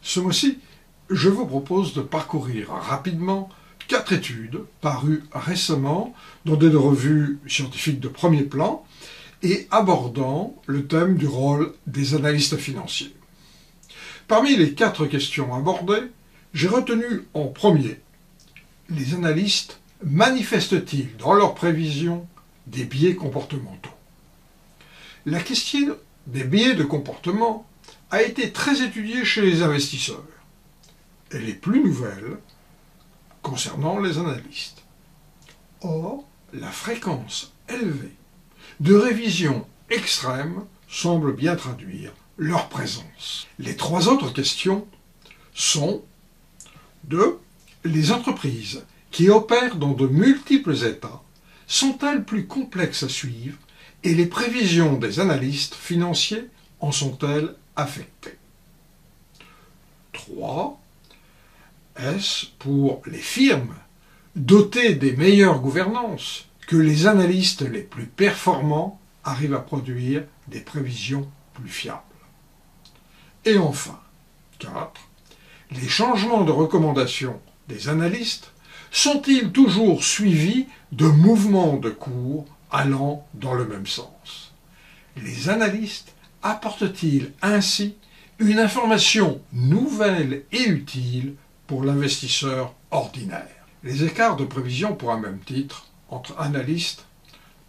Ce mois-ci, je vous propose de parcourir rapidement 4 études parues récemment dans des revues scientifiques de premier plan et abordant le thème du rôle des analystes financiers. Parmi les 4 questions abordées, j'ai retenu en premier: les analystes manifestent-ils dans leurs prévisions des biais comportementaux? La question des biais de comportement a été très étudiée chez les investisseurs. Elle est plus nouvelle concernant les analystes. Or, la fréquence élevée de révisions extrêmes semble bien traduire leur présence. Les 3 autres questions sont 2. Les entreprises qui opèrent dans de multiples états sont-elles plus complexes à suivre et les prévisions des analystes financiers en sont-elles affectées? 3. Est-ce pour les firmes dotées des meilleures gouvernances que les analystes les plus performants arrivent à produire des prévisions plus fiables? Et enfin, 4. Les changements de recommandation des analystes sont-ils toujours suivis de mouvements de cours allant dans le même sens? Les analystes apportent-ils ainsi une information nouvelle et utile pour l'investisseur ordinaire? Les écarts de prévision pour un même titre entre analystes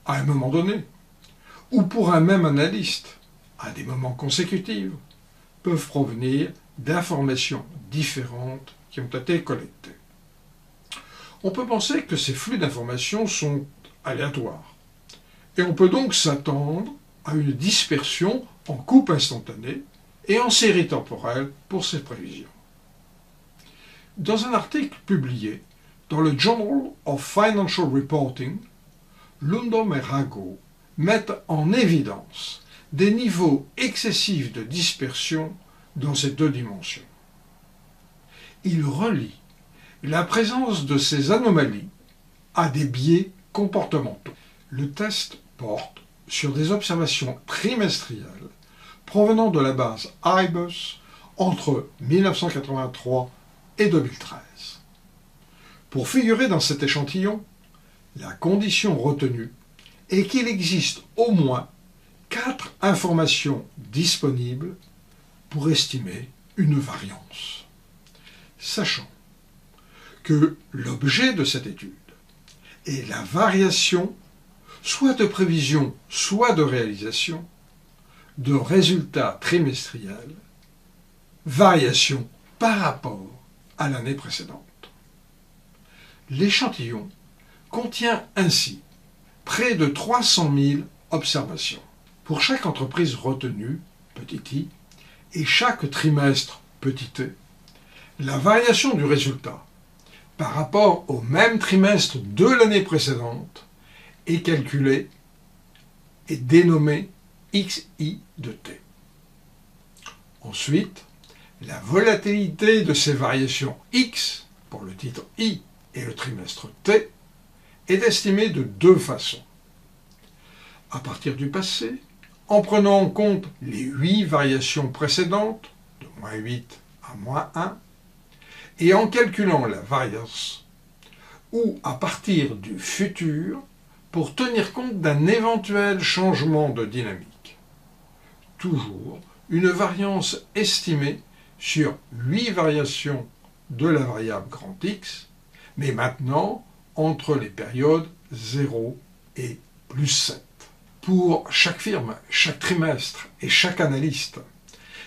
à un moment donné, ou pour un même analyste à des moments consécutifs, peuvent provenir d'informations différentes qui ont été collectées. On peut penser que ces flux d'informations sont aléatoires, et on peut donc s'attendre à une dispersion en coupe instantanée et en série temporelle pour ces prévisions. Dans un article publié dans le Journal of Financial Reporting, Lundholm et Rago mettent en évidence des niveaux excessifs de dispersion dans ces 2 dimensions. Ils relient la présence de ces anomalies à des biais comportementaux. Le test porte sur des observations trimestrielles provenant de la base IBUS entre 1983 et 2013. Pour figurer dans cet échantillon, la condition retenue est qu'il existe au moins 4 informations disponibles pour estimer une variance. Sachant que l'objet de cette étude est la variation, soit de prévision, soit de réalisation, de résultats trimestriels, variation par rapport à l'année précédente. L'échantillon contient ainsi près de 300 000 observations. Pour chaque entreprise retenue, petit i, et chaque trimestre, petit t, la variation du résultat par rapport au même trimestre de l'année précédente est calculée et dénommée xi de t. Ensuite, la volatilité de ces variations x pour le titre i et le trimestre t est estimée de 2 façons. À partir du passé, en prenant en compte les 8 variations précédentes, de -8 à -1, et en calculant la variance, ou à partir du futur, pour tenir compte d'un éventuel changement de dynamique. Toujours une variance estimée sur 8 variations de la variable grand X, mais maintenant entre les périodes 0 et +7. Pour chaque firme, chaque trimestre et chaque analyste,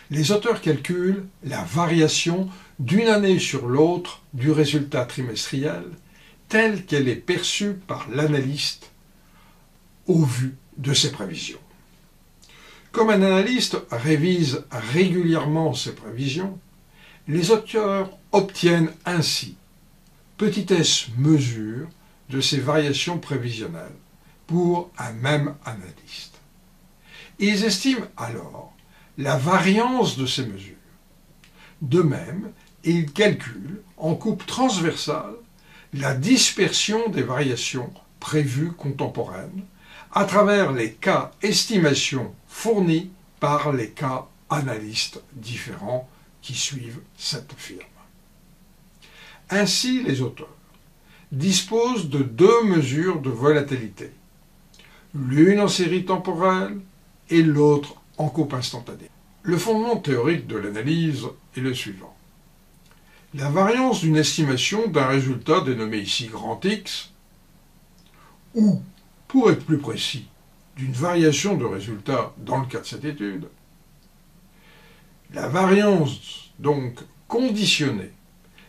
les auteurs calculent la variation d'une année sur l'autre du résultat trimestriel telle qu'elle est perçue par l'analyste au vu de ses prévisions. Comme un analyste révise régulièrement ses prévisions, les auteurs obtiennent ainsi petitesse mesure de ces variations prévisionnelles pour un même analyste. Ils estiment alors la variance de ces mesures. De même, ils calculent en coupe transversale la dispersion des variations prévues contemporaines à travers les cas estimations fournis par les cas analystes différents qui suivent cette firme. Ainsi, les auteurs disposent de deux mesures de volatilité, l'une en série temporelle et l'autre en coupe instantanée. Le fondement théorique de l'analyse est le suivant. La variance d'une estimation d'un résultat dénommé ici grand X, ou, pour être plus précis, d'une variation de résultat dans le cas de cette étude, la variance donc conditionnée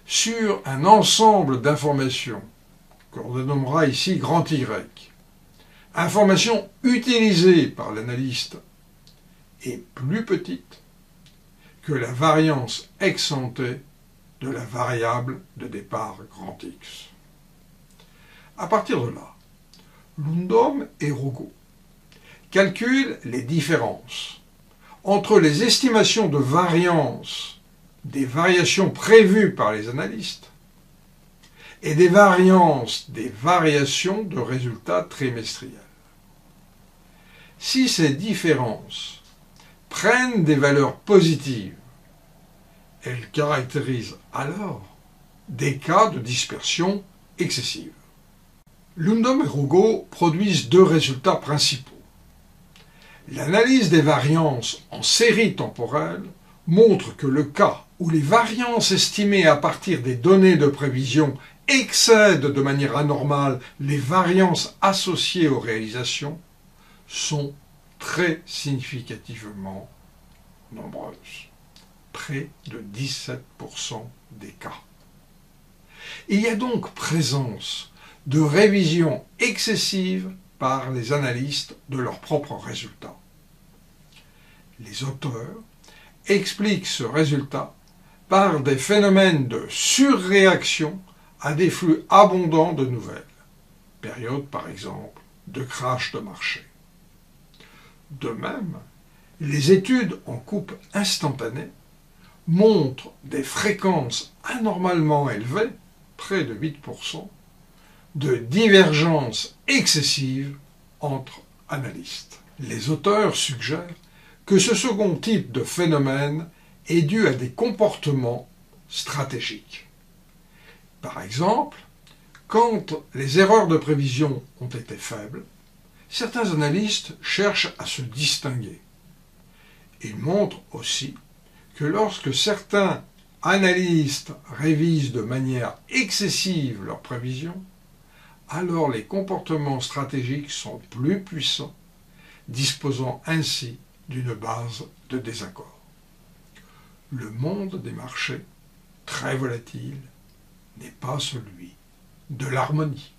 sur un ensemble d'informations qu'on dénommera ici grand Y, information utilisée par l'analyste est plus petite que la variance ex ante de la variable de départ grand X. À partir de là, Lundom et Rogo calculent les différences entre les estimations de variance des variations prévues par les analystes et des variances des variations de résultats trimestriels. Si ces différences prennent des valeurs positives, elles caractérisent alors des cas de dispersion excessive. Lundom et Rogo produisent deux résultats principaux. L'analyse des variances en série temporelle montre que le cas où les variances estimées à partir des données de prévision excèdent de manière anormale les variances associées aux réalisations sont très significativement nombreuses, près de 17% des cas. Il y a donc présence de révisions excessives par les analystes de leurs propres résultats. Les auteurs expliquent ce résultat par des phénomènes de surréaction à des flux abondants de nouvelles, période par exemple de crash de marché. De même, les études en coupe instantanée montrent des fréquences anormalement élevées, près de 8%, de divergences excessives entre analystes. Les auteurs suggèrent que ce second type de phénomène est dû à des comportements stratégiques. Par exemple, quand les erreurs de prévision ont été faibles, certains analystes cherchent à se distinguer. Ils montrent aussi que lorsque certains analystes révisent de manière excessive leurs prévisions, alors les comportements stratégiques sont plus puissants, disposant ainsi d'une base de désaccord. Le monde des marchés, très volatile, n'est pas celui de l'harmonie.